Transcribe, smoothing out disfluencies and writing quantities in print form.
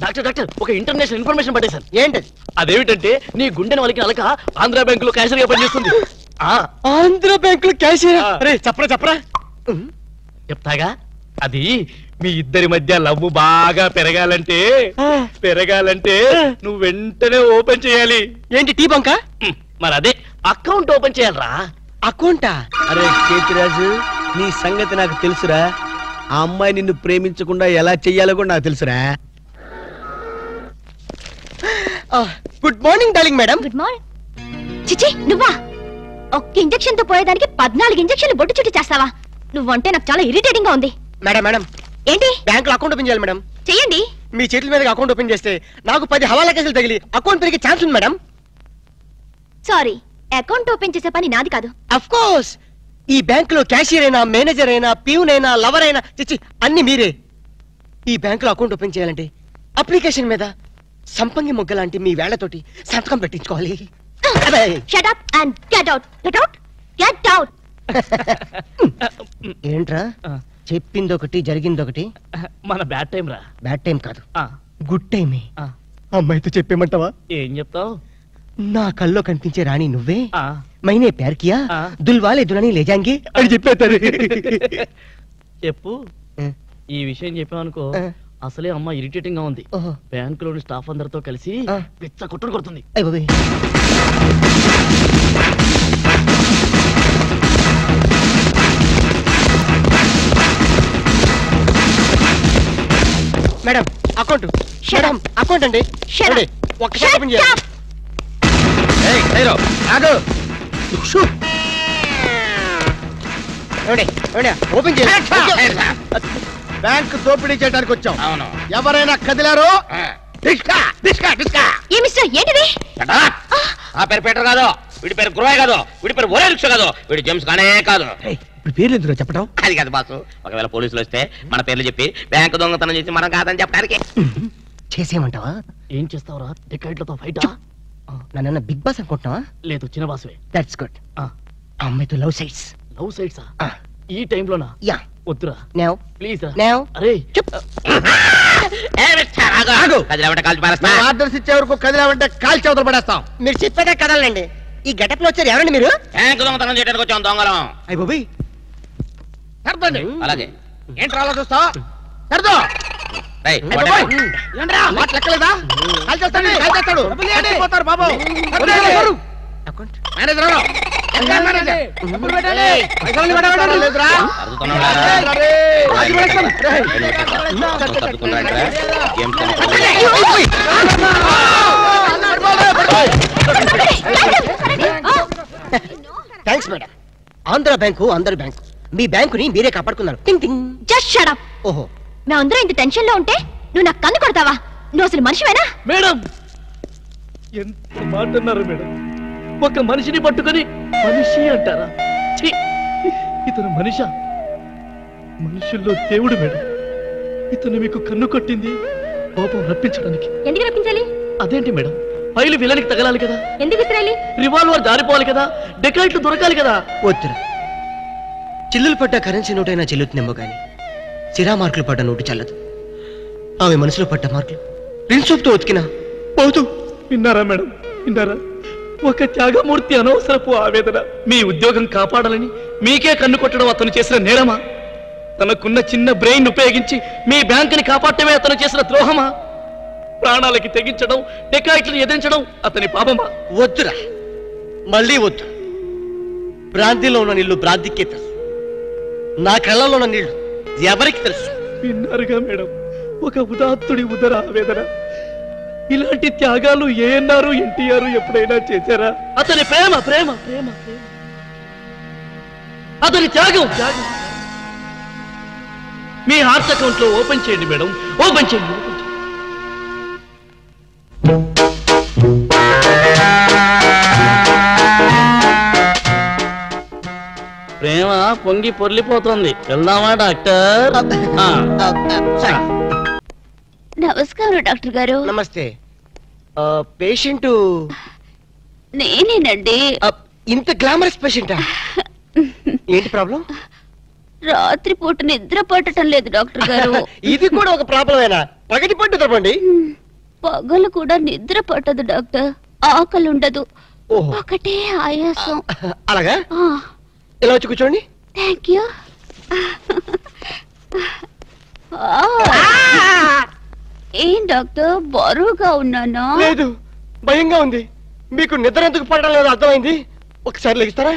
Doctor doctor ఒక international information పట్టేశాను. ఏంటది? అదేమిటంటే నీ గుండెని వాళ్ళకి అలక ఆంధ్ర బ్యాంకులో క్యాషియర్ గా పనిచేస్తుంది. ఆంధ్ర బ్యాంకులో క్యాషియర్? అరే చెప్పరా చెప్పరా. చెప్తాగా. అది మీ ఇద్దరి మధ్య లవ్ బాగా పెరగాలంటే నువ్వు వెంటనే ఓపెన్ చేయాలి. ఏంటి టీ బంకా? మరి అదే అకౌంట్ ఓపెన్ చేయాలరా. అకౌంటా? అరే కేతిరాజు, నీ సంగతి నాకు తెలుసురా. ఆ అమ్మాయి నిన్ను ప్రేమించకుండా ఎలా చెయ్యాలో కూడా నాకు తెలుసురా. Good morning darling madam. Good morning. చిచి నువ్వా? ఒక్క ఇంజెక్షన్ తో పోయేదానికి 14 ఇంజెక్షన్లు బొట్టు చుట్టూ చేస్తావా? నువ్వంటే నాకు చాలా ఇరిటేటింగ్ గా ఉంది. మేడం మేడం, ఏంటి? బ్యాంక్ లో అకౌంట్ ఓపెన్ చేయాలి మేడం. చెయ్యండి. మీ చేతుల మీద అకౌంట్ ఓపెన్ చేస్తే నాకు 10 హవాలా కేసులు తగిలి అకౌంట్ పెరిగే ఛాన్స్ ఉంది మేడం. సారీ, అకౌంట్ ఓపెన్ చేసే పని నాది కాదు. అఫ్ కోర్స్ ఈ బ్యాంక్ లో క్యాషియర్ అయినా, మేనేజర్ అయినా, ప్యూన్ అయినా, లవర్ అయినా, చిచ్చి అన్ని మీరే. ఈ బ్యాంక్ లో అకౌంట్ ఓపెన్ చేయాలంటే అప్లికేషన్ మీద సంపంగి మొగ్గ లాంటి మీ వేళ్లతోటి సంతకం పెట్టించుకోవాలి. Shut up and get out. Get out. Get out. ఏంట్రా చెప్పింది ఒకటి జరిగింది ఒకటి? మన బ్యాడ్ టైం రా. బ్యాడ్ టైం కాదు, గుడ్ టైమే. అమ్మాయితో చెప్పేమంటావా? ఏం చెప్తావు? నా కల్లో కనిపించే రాణి నువ్వే, మైనే ప్యార్ కియా, దుల్వాలే దుల్హనీ లే జాయేంగే అని చెప్పేస్తారు. చెప్పు. ఈ విషయం చెప్పావనుకో అసలే అమ్మ ఇరిటేటింగ్ గా ఉంది. బ్యాంకులోని స్టాఫ్ అందరితో కలిసి పిచ్చ కొట్టుడు కొడుతుంది. Madam account. మేడం అకౌంట్ అండి. ఒక్కసారి ఓపెన్ చేయాలి. ఓపెన్ చేయాలి. బ్యాంక్ దోపిడీ చేయడానికి వచ్చాం. ఎవరైనా కదిలారో ఏంటిది? ఆ పేరు పీటర్ కాదు, వీడి పేరు గురవయ్య కాదు, వీడి పేరు ఒరే రిక్ష కాదు, వీడి జేమ్స్ కానే కాదు. ఇప్పుడు పేర్లు ఎందుకు చెప్పడం? అది కాదు బాసు, ఒకవేళ పోలీసులు వస్తే మన పేర్లు చెప్పి బ్యాంకు దొంగతనం చేసి మనం కాదని చెప్పడానికి. చేసేయమంటావా? ఏం చేస్తావురా? టికెట్లతో ఫైటా? నన్ను బిగ్ బాస్ అనుకుంటున్నావా? లేదు, చిన్న బాసువే. That's good. అమ్మాయితో లవ్ సైట్స్. లవ్ సైట్సా? ఈ టైంలోనా? యా. వద్దురా నౌ ప్లీజ్. నౌ అరే ఆర్డర్స్ ఇచ్చే వరకు కదిలామంటే కాల్చి అవతల పడేస్తాం. మీరు చెప్పేదే కదలండి. ఈ గెటప్ లో వచ్చారు ఎవరండి మీరు? బ్యాంకు దొంగతనం చేయడానికి వచ్చాం దొంగలం. అయ్య బాబోయ్. సర్దండి. అలాగే. ఏంట్రా అలా చూస్తా? సర్దో. లెక్కలేదా? కాల్చేస్తాడు. పోతారు బాబు. Thanks madam. ఆంధ్ర బ్యాంకు అందరి బ్యాంకు. మీ బ్యాంకుని మీరే కాపాడుకున్నారు. Just shut up. ఓహో, మేమందరం ఇంత టెన్షన్ లో ఉంటే నువ్వు నాకు కన్ను కొడతావా? నువ్వు అసలు మనిషివేనా? మేడం ఎంత మాట అన్నారు మేడం. ఒక మనిషిని పట్టుకొని మనిషి అంటారా? ఇతను మనిషా? మనుషుల్లో దేవుడు మేడం. ఇతను మీకు కన్ను కొట్టింది కోపం రప్పించడానికి. ఎందుకు రప్పించాలి? అదేంటి మేడం, ఫైలు విలనికి తగలాలి కదా. ఎందుకు విసిరాలి? రివాల్వర్ జారిపోవాలి కదా, డెకాయిట్లు దొరకాలి కదా. వద్దురా. చిల్లులు పడ్డ కరెన్సీ నోటైనా చెల్లుతుందేమో గాని సిరా మార్కులు పడ్డ నోటు చల్లదు. ఆమె మనసులో పడ్డ మార్కులు ప్రిన్సూప్ తో ఉతికినా పోతూ. విన్నారా మేడం, విన్నారా? ఒక త్యాగమూర్తి అనవసరపు ఆవేదన. మీ ఉద్యోగం కాపాడాలని మీకే కన్ను కొట్టడం అతను చేసిన నేరమా? తనకున్న చిన్న బ్రెయిన్ ఉపయోగించి మీ బ్యాంకుని కాపాడటమే అతను చేసిన ద్రోహమా? ప్రాణాలకి తెగించడం, డెకాయిట్లను ఎదిరించడం అతని పాపమా? వద్దురా, మళ్ళీ వద్దు. భ్రాంతిలో ఉన్న నీళ్లు భ్రాంతికే తెలుసు. నా కళ్ళలో ఉన్న నీళ్లు ఎవరికి తెలుసు? విన్నారుగా మేడం, ఒక ఉదాత్తుడి ఉదర ఆవేదన. ఇలాంటి త్యాగాలు ఏఎన్ఆర్, ఎన్టీఆర్ ఎప్పుడైనా చేశారా? అతని ప్రేమ ప్రేమ ప్రేమ ప్రేమ, అతని త్యాగం త్యాగం. మీ హార్ట్ అకౌంట్ లో ఓపెన్ చేయండి మేడం, ఓపెన్ చేయండి. ప్రేమ పొంగి పొర్లిపోతుంది. వెళ్దామా డాక్టర్? నమస్కారం డాక్టర్ గారు. నమస్తే. పేషెంట్ నేనేనండి. ఇంత గ్లామరస్ పేషెంటా? ఏంటి ప్రాబ్లం? రాత్రిపూట నిద్ర పట్టడం లేదు డాక్టర్ గారు. ఇది కూడా ఒక ప్రాబ్లమేనా? పగటిపట్టు తప్పండి. పగలు కూడా నిద్ర పట్టదు డాక్టర్, ఆకలి ఉండదు, ఓహో. ఒకటే ఆయాసం. అలాగా? ఇలా వచ్చి కూర్చోండి. Thank you. ఏం డాక్టర్ బరువుగా ఉన్నానా? లేదు, భయంగా ఉంది. మీకు నిద్ర ఎందుకు పడడం లేదు అర్థమైంది. ఒకసారి లెగిస్తారా?